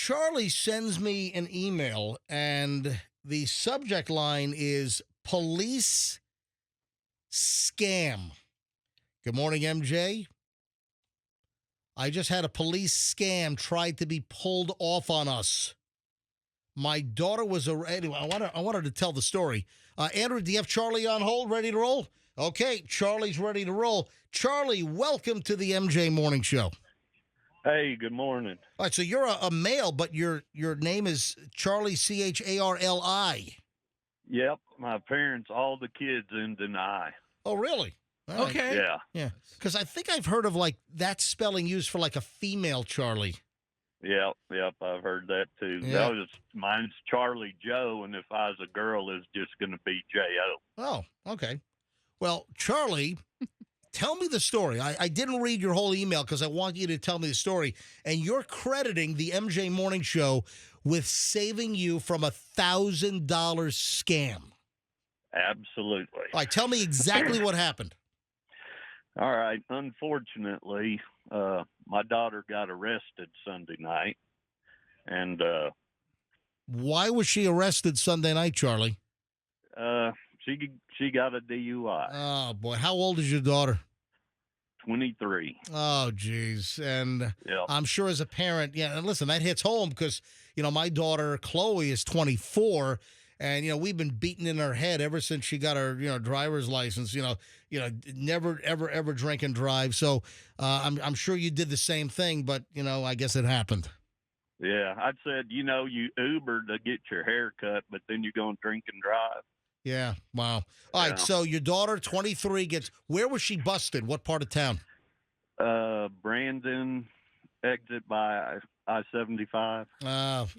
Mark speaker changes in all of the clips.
Speaker 1: Charlie sends me an email, and the subject line is police scam. Good morning, MJ. I just had a police scam tried to be pulled off on us. My daughter was anyway. I wanted to tell the story. Andrew, do you have Charlie on hold, ready to roll? Okay, Charlie's ready to roll. Charlie, welcome to the MJ Morning Show.
Speaker 2: Hey, good morning.
Speaker 1: All right, so you're a male, but your name is Charlie, Charli.
Speaker 2: Yep, my parents, all the kids end in I.
Speaker 1: Oh, really? All right.
Speaker 3: Okay.
Speaker 2: Yeah,
Speaker 1: Yeah, because I think I've heard of like that spelling used for like a female Charlie.
Speaker 2: yep, I've heard that too.
Speaker 1: Yeah.
Speaker 2: Mine's Charlie Joe, and if I was a girl, it's just going to be J.O.
Speaker 1: Oh, okay. Well, Charlie, tell me the story. I didn't read your whole email because I want you to tell me the story. And you're crediting the MJ Morning Show with saving you from $1,000 scam.
Speaker 2: Absolutely.
Speaker 1: All right, tell me exactly what happened.
Speaker 2: All right, unfortunately, my daughter got arrested Sunday night, and
Speaker 1: Why was she arrested Sunday night, Charlie?
Speaker 2: she got a DUI.
Speaker 1: Oh, boy. How old is your daughter?
Speaker 2: 23.
Speaker 1: Oh, geez. And
Speaker 2: Yep.
Speaker 1: I'm sure as a parent, yeah, and listen, that hits home because, my daughter, Chloe, is 24, and, we've been beating in her head ever since she got her, driver's license, never, ever drink and drive. So I'm sure you did the same thing, but, I guess it happened.
Speaker 2: Yeah, I said, you Uber to get your hair cut, but then you're going to drink and drive.
Speaker 1: Yeah. Wow. All right.
Speaker 2: Yeah.
Speaker 1: So your daughter, 23, where was she busted? What part of town?
Speaker 2: Brandon, exit by I-75.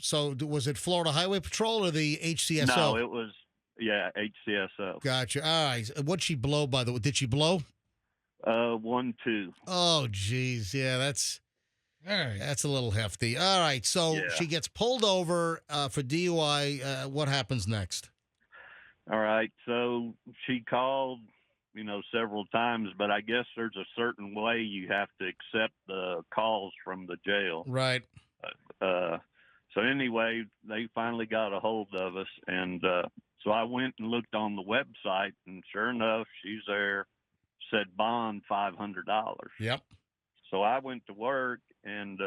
Speaker 1: So was it Florida Highway Patrol or the HCSO?
Speaker 2: No, it was, HCSO.
Speaker 1: Gotcha. All right. What'd she blow, by the way? Did she blow?
Speaker 2: 1-2.
Speaker 1: Oh, geez. Yeah, that's
Speaker 3: All right.
Speaker 1: a little hefty. All right. So
Speaker 2: Yeah.
Speaker 1: she gets pulled over for DUI. What happens next?
Speaker 2: All right, so she called, several times, but I guess there's a certain way you have to accept the calls from the jail.
Speaker 1: Right.
Speaker 2: So anyway, they finally got a hold of us, and so I went and looked on the website, and sure enough, she's there, said bond $500.
Speaker 1: Yep.
Speaker 2: So I went to work, and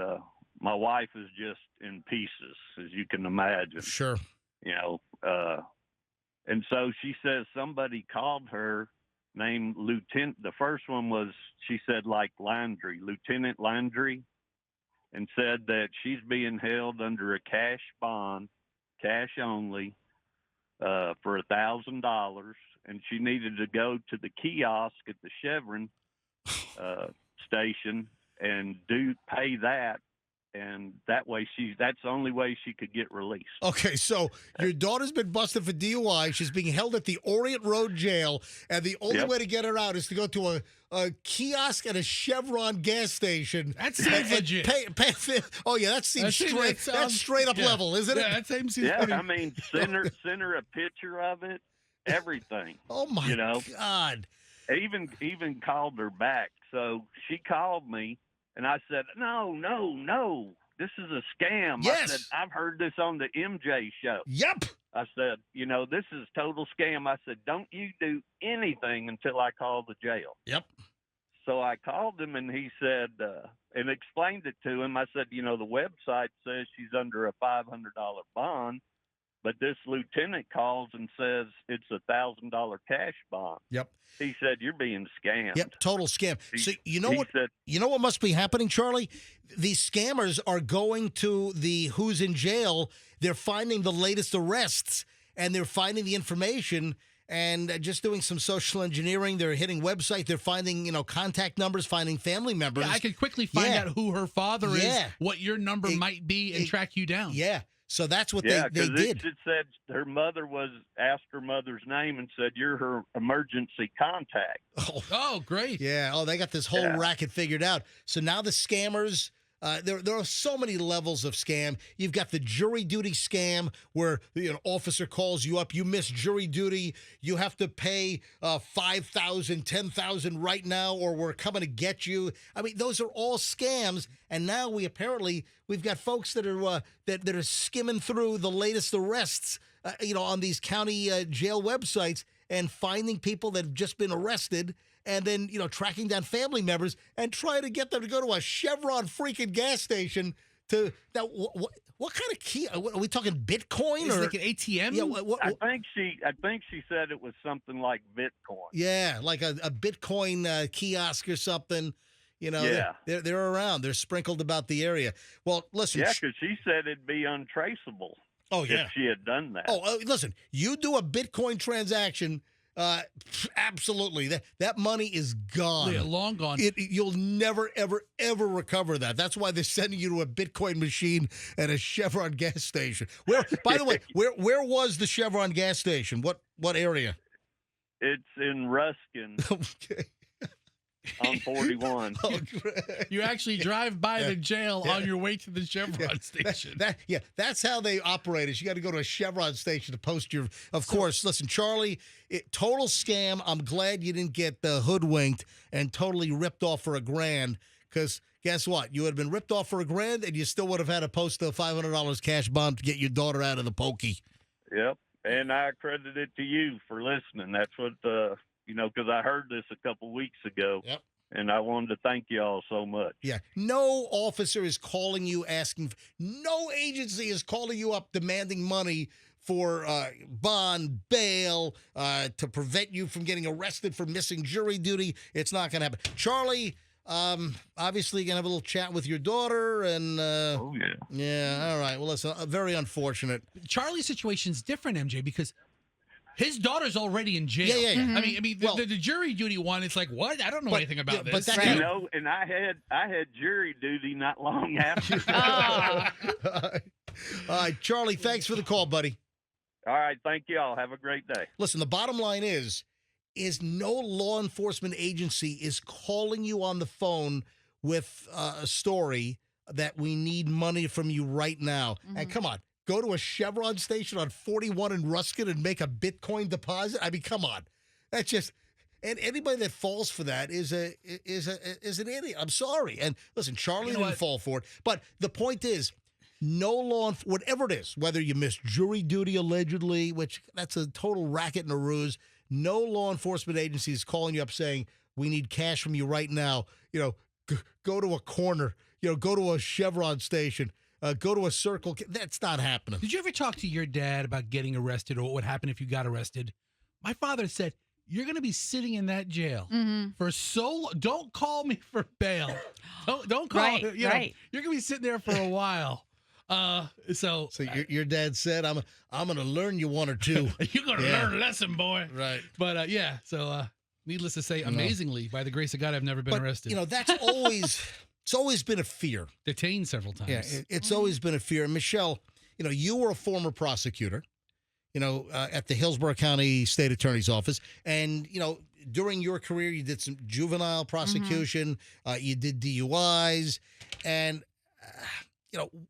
Speaker 2: my wife is just in pieces, as you can imagine.
Speaker 1: Sure.
Speaker 2: And so she says somebody called her named Lieutenant. The first one was, she said, like Landry, Lieutenant Landry, and said that she's being held under a cash bond, cash only, for $1,000, and she needed to go to the kiosk at the Chevron station and pay that. And that way that's the only way she could get released.
Speaker 1: Okay, so your daughter's been busted for DUI. She's being held at the Orient Road Jail, and the only way to get her out is to go to a kiosk at a Chevron gas station.
Speaker 3: That seems legit.
Speaker 1: Oh yeah, that seems straight. That's straight up level, isn't it?
Speaker 3: Yeah, that seems
Speaker 2: Yeah,
Speaker 3: pretty.
Speaker 2: I mean, send her a picture of it, everything.
Speaker 1: Oh my God!
Speaker 2: I even called her back. So she called me. And I said, no, this is a scam.
Speaker 1: Yes.
Speaker 2: I said, I've heard this on the MJ show.
Speaker 1: Yep.
Speaker 2: I said, this is total scam. I said, don't you do anything until I call the jail.
Speaker 1: Yep.
Speaker 2: So I called him, and he said, and explained it to him. I said, the website says she's under a $500 bond, but this lieutenant calls and says it's $1,000 cash bond.
Speaker 1: Yep.
Speaker 2: He said, you're being scammed.
Speaker 1: Yep, total scam. So
Speaker 2: He said,
Speaker 1: you know what must be happening, Charlie? These scammers are going to the who's in jail. They're finding the latest arrests, and they're finding the information and just doing some social engineering. They're hitting websites. They're finding, contact numbers, finding family members.
Speaker 3: Yeah, I could quickly find out who her father is, what your number might be, and track you down.
Speaker 1: Yeah. So that's what they did.
Speaker 2: It said her mother asked her mother's name and said, you're her emergency contact.
Speaker 3: Oh, great.
Speaker 1: Yeah. Oh, they got this whole racket figured out. So now the scammers There are so many levels of scam. You've got the jury duty scam where an officer calls you up. You miss jury duty. You have to pay $5,000, $10,000 right now, or we're coming to get you. I mean, those are all scams. And now we've got folks that are that are skimming through the latest arrests, on these county jail websites and finding people that have just been arrested. And then, tracking down family members and trying to get them to go to a Chevron freaking gas station to now. What kind of key? Are we talking Bitcoin
Speaker 3: Is
Speaker 1: or
Speaker 3: it like an ATM?
Speaker 1: Yeah,
Speaker 2: I think she said it was something like Bitcoin.
Speaker 1: Yeah, like a Bitcoin kiosk or something.
Speaker 2: Yeah.
Speaker 1: They're around. They're sprinkled about the area. Well, listen.
Speaker 2: Yeah, because she said it'd be untraceable.
Speaker 1: Oh yeah,
Speaker 2: if she had done that.
Speaker 1: Listen. You do a Bitcoin transaction. Absolutely. That money is gone.
Speaker 3: Yeah, long gone.
Speaker 1: You'll never, ever, ever recover that. That's why they're sending you to a Bitcoin machine at a Chevron gas station. By the way, where was the Chevron gas station? What area?
Speaker 2: It's in Ruskin.
Speaker 1: Okay.
Speaker 2: On 41.
Speaker 1: Oh,
Speaker 3: you actually drive by the jail on your way to the Chevron station.
Speaker 1: That's how they operate. Is you got to go to a Chevron station to post your. Of course, listen, Charlie, total scam. I'm glad you didn't get hoodwinked and totally ripped off for $1,000. Because guess what? You would have been ripped off for $1,000, and you still would have had to post a $500 cash bond to get your daughter out of the pokey.
Speaker 2: Yep, and I credit it to you for listening. That's what because I heard this a couple weeks ago.
Speaker 1: Yep.
Speaker 2: And I wanted to thank you all so much.
Speaker 1: Yeah. No officer is calling you no agency is calling you up demanding money for bond, bail, to prevent you from getting arrested for missing jury duty. It's not going to happen. Charlie, obviously, you're going to have a little chat with your daughter. And
Speaker 2: oh, yeah.
Speaker 1: Yeah, all right. Well, listen, very unfortunate.
Speaker 3: Charlie's situation's different, MJ, because his daughter's already in jail.
Speaker 1: Yeah.
Speaker 3: Mm-hmm. I mean, the jury duty one, it's like, what? I don't know anything about this.
Speaker 1: But
Speaker 2: and I had jury duty not long after.
Speaker 1: All right, Charlie, thanks for the call, buddy.
Speaker 2: All right, thank you all. Have a great day.
Speaker 1: Listen, the bottom line is no law enforcement agency is calling you on the phone with a story that we need money from you right now. Mm-hmm. And come on. Go to a Chevron station on 41 in Ruskin and make a Bitcoin deposit? I mean, come on. That's just and anybody that falls for that is an idiot. I'm sorry. And listen, Charlie didn't fall for it. But the point is, no law, whatever it is, whether you missed jury duty allegedly, which that's a total racket and a ruse, no law enforcement agency is calling you up saying, we need cash from you right now. Go to a corner, go to a Chevron station. Go to a circle. That's not happening.
Speaker 3: Did you ever talk to your dad about getting arrested or what would happen if you got arrested? My father said, you're going to be sitting in that jail for so long. Don't call me for bail. Don't call.
Speaker 4: Right,
Speaker 3: right. You're going to be sitting there for a while. So
Speaker 1: your dad said, I'm going to learn you one or two.
Speaker 3: You're going to learn a lesson, boy.
Speaker 1: Right.
Speaker 3: But so needless to say, amazingly, by the grace of God, I've never been arrested.
Speaker 1: That's always... It's always been a fear.
Speaker 3: Detained several times.
Speaker 1: Yeah, it's always been a fear. And Michelle, you were a former prosecutor, at the Hillsborough County State Attorney's Office. And, during your career, you did some juvenile prosecution. You did DUIs. And,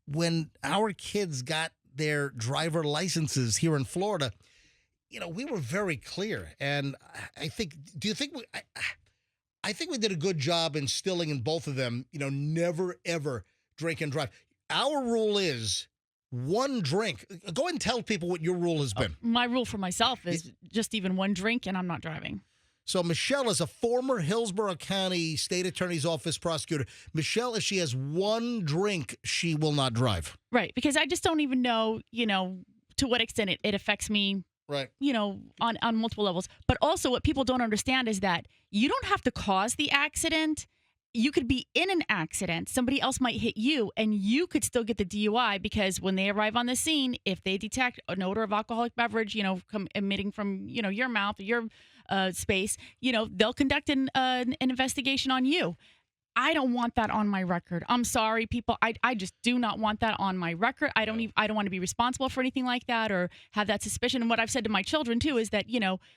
Speaker 1: when our kids got their driver licenses here in Florida, we were very clear. And I think we did a good job instilling in both of them, never, ever drink and drive. Our rule is one drink. Go ahead and tell people what your rule has been.
Speaker 4: My rule for myself is just even one drink and I'm not driving.
Speaker 1: So Michelle is a former Hillsborough County State Attorney's Office prosecutor. Michelle, if she has one drink, she will not drive.
Speaker 4: Right, because I just don't even know, to what extent it affects me.
Speaker 1: Right.
Speaker 4: On multiple levels. But also what people don't understand is that you don't have to cause the accident. You could be in an accident. Somebody else might hit you and you could still get the DUI because when they arrive on the scene, if they detect an odor of alcoholic beverage, emitting from, your mouth or your space, they'll conduct an investigation on you. I don't want that on my record. I'm sorry, people. I just do not want that on my record. I don't want to be responsible for anything like that or have that suspicion. And what I've said to my children too is that,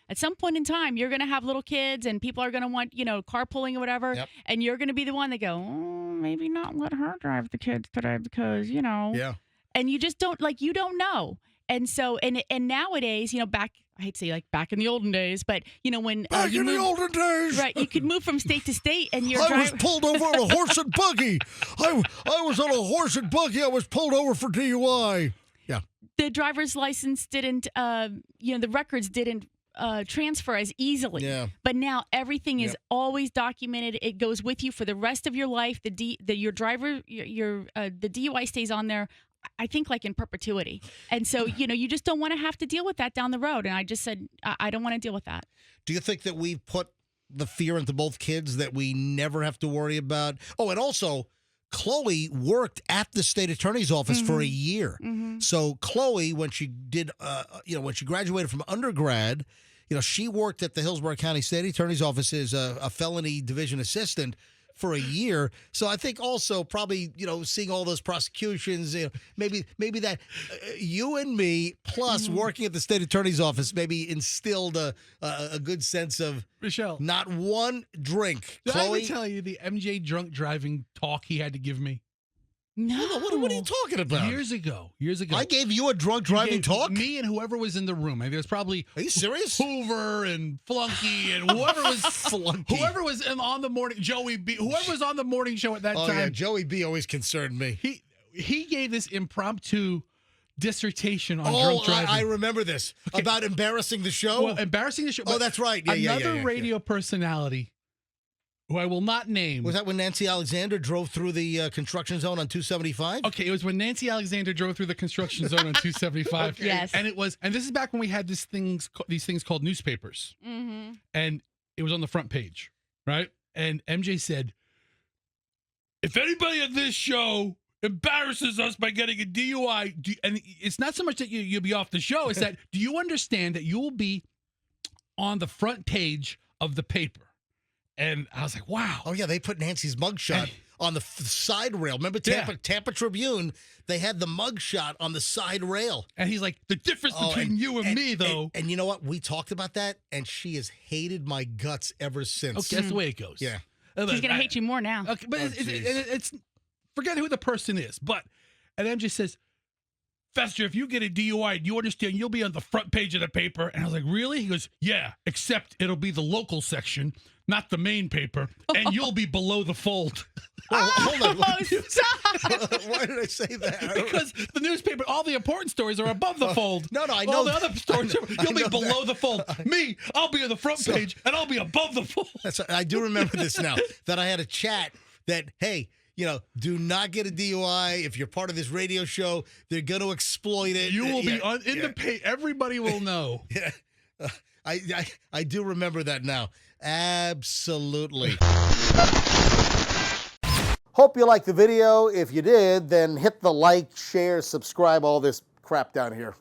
Speaker 4: at some point in time, you're going to have little kids and people are going to want, carpooling or whatever.
Speaker 1: Yep.
Speaker 4: And you're going to be the one that go, maybe not let her drive the kids today because,
Speaker 1: Yeah.
Speaker 4: and you just don't you don't know. And so, and nowadays, I hate to say back in the olden days, but when
Speaker 1: Back in the olden days,
Speaker 4: right, you could move from state to state, and you're
Speaker 1: I was pulled over on a horse and buggy. I was on a horse and buggy. I was pulled over for DUI. Yeah.
Speaker 4: The driver's license didn't, the records didn't transfer as easily.
Speaker 1: Yeah.
Speaker 4: But now everything is always documented. It goes with you for the rest of your life. The DUI stays on there. I think in perpetuity. And so, you just don't want to have to deal with that down the road. And I just said, I don't want to deal with that.
Speaker 1: Do you think that we've put the fear into both kids that we never have to worry about? Oh, and also, Chloe worked at the state attorney's office for a year.
Speaker 4: Mm-hmm.
Speaker 1: So Chloe, when she did, when she graduated from undergrad, she worked at the Hillsborough County State Attorney's Office as a felony division assistant for a year. So I think also probably, seeing all those prosecutions, maybe that you and me plus working at the state attorney's office maybe instilled a good sense of
Speaker 3: Michelle,
Speaker 1: not one drink.
Speaker 3: did I
Speaker 1: Chloe,
Speaker 3: ever tell you the MJ drunk driving talk he had to give me?
Speaker 4: No.
Speaker 1: what are you talking about?
Speaker 3: Years ago.
Speaker 1: I gave you a drunk driving talk?
Speaker 3: Me and whoever was in the room. I mean, there's probably
Speaker 1: Are you serious?
Speaker 3: Hoover and Flunky and whoever was
Speaker 1: Flunky.
Speaker 3: whoever was on the morning Joey B. Whoever was on the morning show at that
Speaker 1: Oh,
Speaker 3: time.
Speaker 1: yeah, Joey B always concerned me.
Speaker 3: He gave this impromptu dissertation on drunk driving.
Speaker 1: I remember this. About embarrassing the show?
Speaker 3: Well, embarrassing the show.
Speaker 1: Oh,
Speaker 3: but
Speaker 1: that's right. Yeah,
Speaker 3: another radio personality who I will not name.
Speaker 1: Was that when Nancy Alexander drove through the construction zone on 275?
Speaker 3: Okay, it was when Nancy Alexander drove through the construction zone on 275.
Speaker 4: Okay. Yes.
Speaker 3: And this is back when we had these things called newspapers.
Speaker 4: Mm-hmm.
Speaker 3: And it was on the front page, right? And MJ said, if anybody at this show embarrasses us by getting a DUI, and it's not so much that you'll be off the show, it's that, do you understand that you will be on the front page of the paper? And I was like, wow.
Speaker 1: Oh, yeah, they put Nancy's mugshot on the side rail. Remember Tampa Tribune? They had the mugshot on the side rail.
Speaker 3: And he's like, the difference between you and me, though.
Speaker 1: And you know what? We talked about that, and she has hated my guts ever since.
Speaker 3: Okay, that's the way it goes.
Speaker 1: Yeah.
Speaker 4: She's going to hate you more now.
Speaker 3: Okay, but
Speaker 1: Oh,
Speaker 3: it's forget who the person is. But, and then just says, Fester, if you get a DUI, you understand you'll be on the front page of the paper. And I was like, really? He goes, yeah, except it'll be the local section, not the main paper, and you'll be below the fold.
Speaker 1: Hold on.
Speaker 4: Stop.
Speaker 1: Why did I say that?
Speaker 3: Because the newspaper, all the important stories are above the fold.
Speaker 1: No, I know.
Speaker 3: All the other stories, you'll be
Speaker 1: know
Speaker 3: below the fold. Me, I'll be on the front page, and I'll be above the fold.
Speaker 1: I do remember this now, that I had a chat that, hey, do not get a DUI. If you're part of this radio show, they're going to exploit it.
Speaker 3: You will be in the page. Everybody will know.
Speaker 1: Yeah. I do remember that now. Absolutely. Hope you liked the video. If you did, then hit the like, share, subscribe, all this crap down here.